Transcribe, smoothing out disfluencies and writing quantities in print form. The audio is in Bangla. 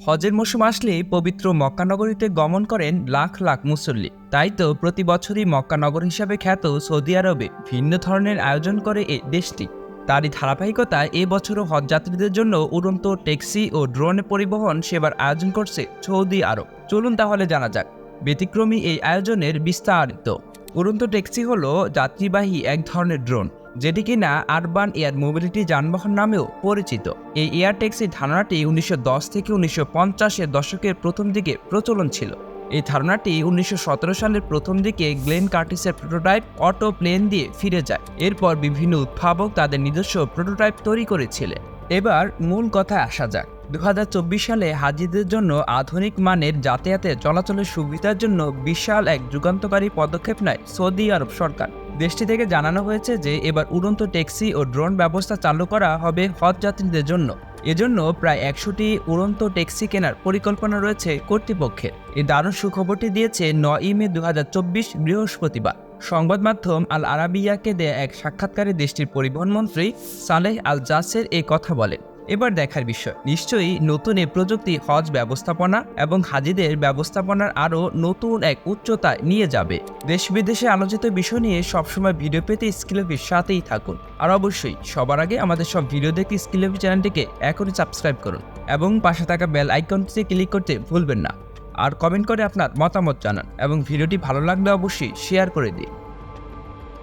হজের মৌসুম আসলেই পবিত্র মক্কা নগরীতে গমন করেন লাখ লাখ মুসল্লি। তাই তো প্রতি বছরই মক্কা নগর হিসাবে খ্যাত সৌদি আরবে ভিন্ন ধরনের আয়োজন করে এই দেশটি। তারই ধারাবাহিকতায় এবছরও হজযাত্রীদের জন্য উড়ন্ত ট্যাক্সি ও ড্রোন পরিবহন সেবার আয়োজন করছে সৌদি আরব। চলুন তাহলে জানা যাক ব্যতিক্রমী এই আয়োজনের বিস্তারিত। উড়ন্ত ট্যাক্সি হলো যাত্রীবাহী এক ধরনের ড্রোন, যেটি কিনা আরবান এয়ার মোবিলিটি যানবাহন নামেও পরিচিত। এই এয়ার ট্যাক্সি ধারণাটি 1910 থেকে 1950-এর দশকের প্রথম দিকে প্রচলন ছিল। এই ধারণাটি 1917 সালের প্রথম দিকে গ্লেন কার্টিসের প্রোটোটাইপ অটো প্লেন দিয়ে ফিরে যায়। এরপর বিভিন্ন উদ্ভাবক তাদের নিজস্ব প্রোটোটাইপ তৈরি করেছিলেন। এবার মূল কথায় আসা যাক। 2024 সালে হাজিদের জন্য আধুনিক মানের যাতায়াতে চলাচলের সুবিধার জন্য বিশাল এক যুগান্তকারী পদক্ষেপ নেয় সৌদি আরব সরকার। দেশটি থেকে জানানো হয়েছে যে এবার উড়ন্ত ট্যাক্সি ও ড্রোন ব্যবস্থা চালু করা হবে হজ যাত্রীদের জন্য। এজন্য প্রায় 100টি উড়ন্ত ট্যাক্সি কেনার পরিকল্পনা রয়েছে কর্তৃপক্ষের। এই দারুণ সুখবরটি দিয়েছে 9 মে 2024 বৃহস্পতিবার সংবাদ মাধ্যম আল আরাবিয়াকে দেয়া এক সাক্ষাৎকারে দেশটির পরিবহন মন্ত্রী সালেহ আল জাসের এই কথা বলেন। এবার দেখার বিষয়, নিশ্চয়ই নতুন এই প্রযুক্তি হজ ব্যবস্থাপনা এবং হাজিদের ব্যবস্থাপনার আরও নতুন এক উচ্চতায় নিয়ে যাবে। দেশ বিদেশে আলোচিত বিষয় নিয়ে সবসময় ভিডিও পেতে স্কিলভির সাথেই থাকুন। আর অবশ্যই সবার আগে আমাদের সব ভিডিও দেখতে স্কিলভি চ্যানেলটিকে এখনই সাবস্ক্রাইব করুন এবং পাশে থাকা বেল আইকনটিতে ক্লিক করতে ভুলবেন না। আর কমেন্ট করে আপনার মতামত জানান এবং ভিডিওটি ভালো লাগলে অবশ্যই শেয়ার করে দিন।